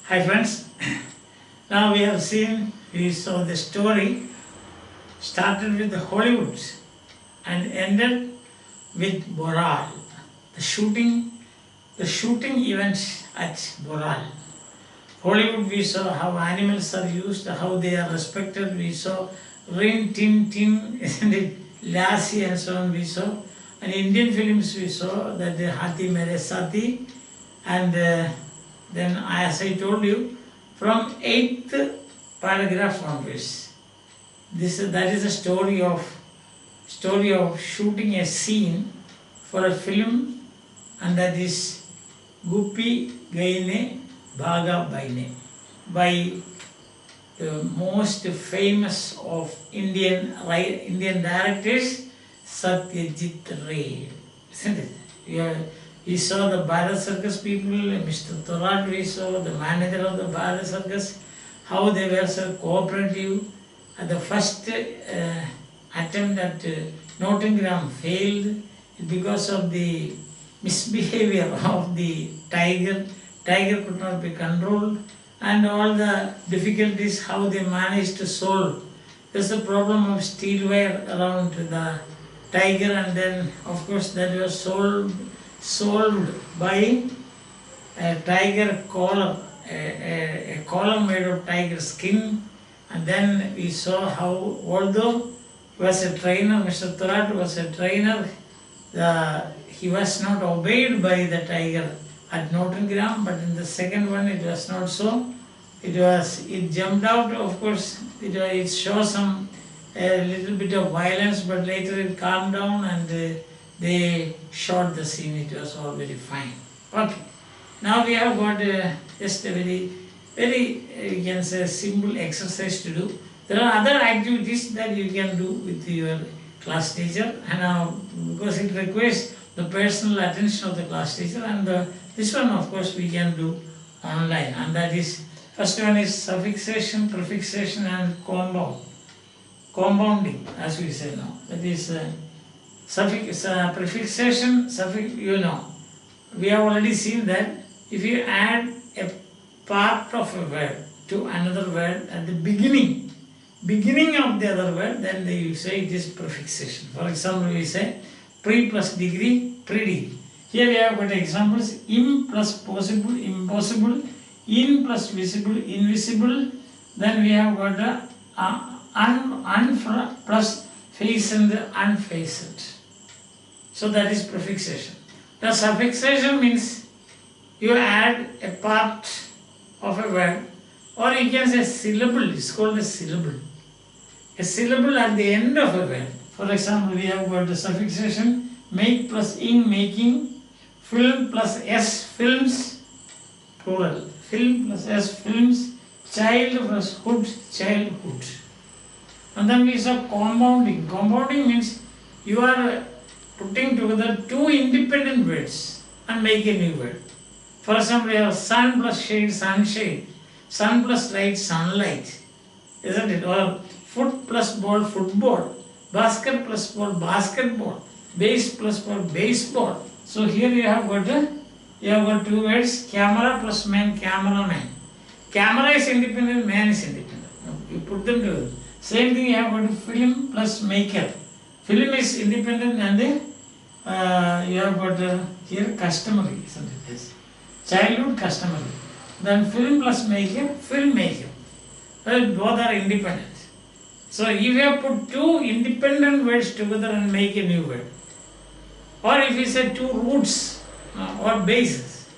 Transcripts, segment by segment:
Hi friends, now we saw the story started with the Hollywood and ended with Boral, the shooting events at Boral. Hollywood, we saw how animals are used, how they are respected, we saw Rin Tin Tin, isn't it, Lassie and so on we saw. And Indian films we saw that the Hathi Mere Sati, and then as I told you, from 8th paragraph onwards, that is a story of shooting a scene for a film, and that is Guppy Gaine Bhaga Baine by the most famous of Indian directors, Satyajit Ray, isn't it? We saw the Bharat Circus people, Mr. Thorat, we saw the manager of the Bharat Circus, how they were so cooperative. At the first attempt at Nottingham failed because of the misbehavior of the tiger. Tiger could not be controlled, and all the difficulties how they managed to solve. There's a problem of steel wire around the tiger, and then of course that was solved by a tiger collar, a collar made of tiger skin. And then we saw how, although he was a trainer, Mr. Thorat was a trainer, he was not obeyed by the tiger at Nottingham, but in the second one it was not so. It jumped out, of course, it shows a little bit of violence, but later it calmed down and they shot the scene. It was all very fine. Okay, now we have got just a very you can say simple exercise to do. There are other activities that you can do with your class teacher, and because it requires the personal attention of the class teacher, and this one of course we can do online, and that is, first one is suffixation, prefixation and compounding, as we say now. That is prefixation, we have already seen that if you add a part of a word to another word at the beginning of the other word, then you say it is prefixation. For example, we say pre plus degree, pre-degree. Here we have got examples: im plus possible, impossible; in plus visible, invisible. Then we have got un plus faced, unfaced. So that is prefixation. The suffixation means you add a part of a word, or you can say syllable. It's called a syllable. A syllable at the end of a word. For example, we have got the suffixation make plus ing, making; film plus s, films, plural; film plus s, films; child plus hood, childhood. And then we saw compounding. Compounding means you are putting together two independent words and make a new word. For example, we have sun plus shade, sunshade; sun plus light, sunlight, isn't it? Or foot plus ball, football; basket plus ball, basketball; base plus ball, baseball. So here you have got two words: camera plus man, cameraman. Camera is independent, man is independent. You put them together. Same thing you have got film plus maker. Film is independent, and you have got here customary, isn't it? Yes. Childhood, customary. Then film plus maker, filmmaker. Well, both are independent. So if you have put two independent words together and make a new word, or if you say two roots or bases,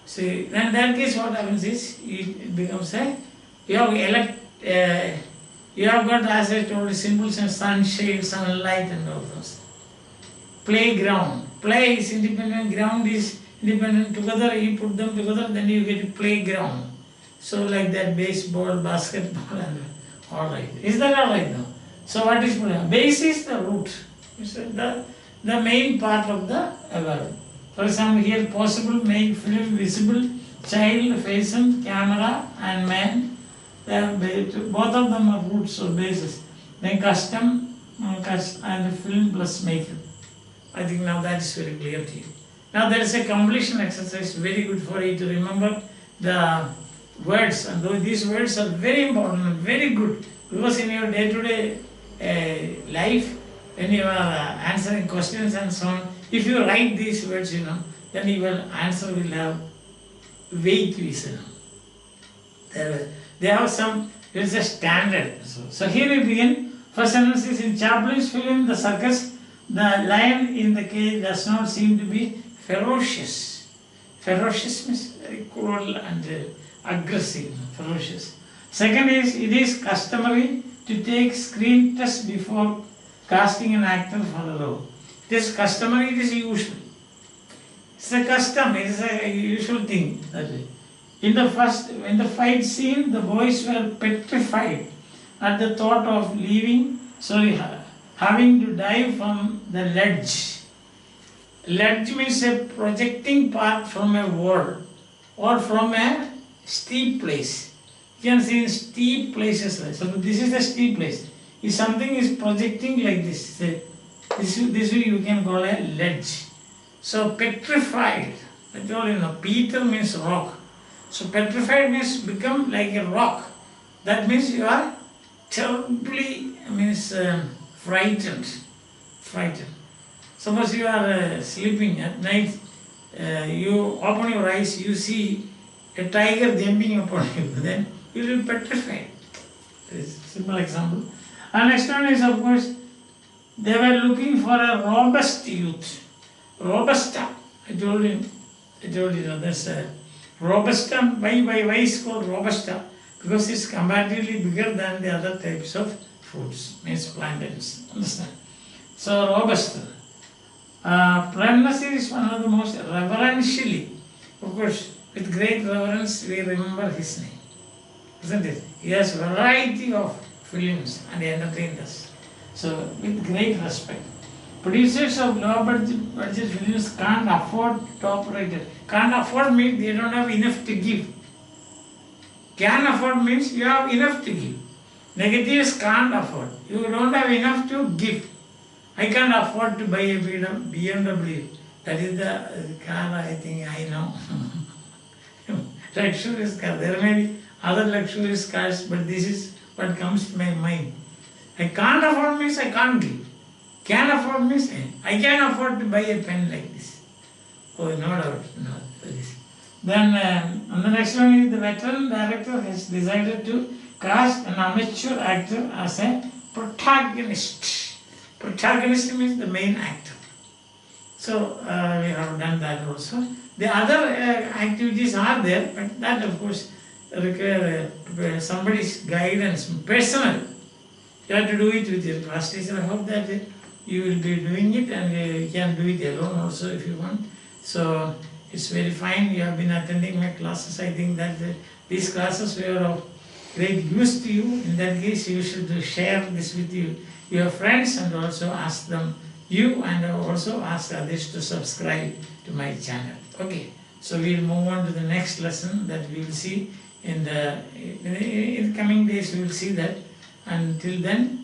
see, then that case what happens is it becomes you have got, as I told you, symbols and sunshade, sunlight and all those. Playground. Play is independent, ground is independent. Together you put them together, then you get a playground. So like that, baseball, basketball, and all right. Is that all right now? So what is playground? Base is the root. It's the main part of the verb. For example, here possible, make, film, visible; child, facent; camera and man. Both of them are roots or bases. Then custom and film plus maker. I think now that is very clear to you. Now there is a completion exercise, very good for you to remember the words, and these words are very important and very good, because in your day-to-day life, when you are answering questions and so on, if you write these words, then your answer will have weight. They have some, it's a standard. So here we begin. First sentence is, in Chaplin's film The Circus, the lion in the cage does not seem to be ferocious. Ferocious means very cruel and aggressive, ferocious. Second is, it is customary to take screen tests before casting an actor for the role. It is customary, it is usual. It's a custom, it is a usual thing. In the fight scene, the boys were petrified at the thought of having to dive from the ledge. Ledge means a projecting part from a wall or from a steep place. You can see in steep places. So this is a steep place. If something is projecting like this, this you can call a ledge. So petrified, I told you, Peter means rock. So petrified means become like a rock. That means you are terribly, frightened. Suppose you are sleeping at night, you open your eyes, you see a tiger jumping upon you, then you will be petrified. This is a simple example. And next one is, of course, they were looking for a robust youth. Robusta, I told you, that's a Robusta. Why is called Robusta? Because it's comparatively bigger than the other types of fruits, means plantains. Understand? So Robusta. Prime Minister is one of the most reverentially, of course, with great reverence we remember his name. Isn't it? He has variety of films and he entertained us. So with great respect. Producers of low budget films can't afford top rated. Can't afford means they don't have enough to give. Can afford means you have enough to give. Negatives can't afford. You don't have enough to give. I can't afford to buy a BMW. That is the car I think I know. Luxurious car. There may be other luxurious cars, but this is what comes to my mind. I can't afford means I can't give. Can afford means I can afford to buy a pen like this. Oh, no doubt. No, this. Then on the next one is, the veteran director has decided to cast an amateur actor as a protagonist. Protagonist means the main actor. So we have done that also. The other activities are there, but that of course require somebody's guidance, personal. You have to do it with your class teacher. I hope that you will be doing it, and you can do it alone also if you want. So it's very fine. You have been attending my classes. I think that these classes were of great use to you. In that case, you should share this with your friends, and also ask them, and also ask others to subscribe to my channel. Okay, so we'll move on to the next lesson that we will see in the coming days. We will see that. Until then,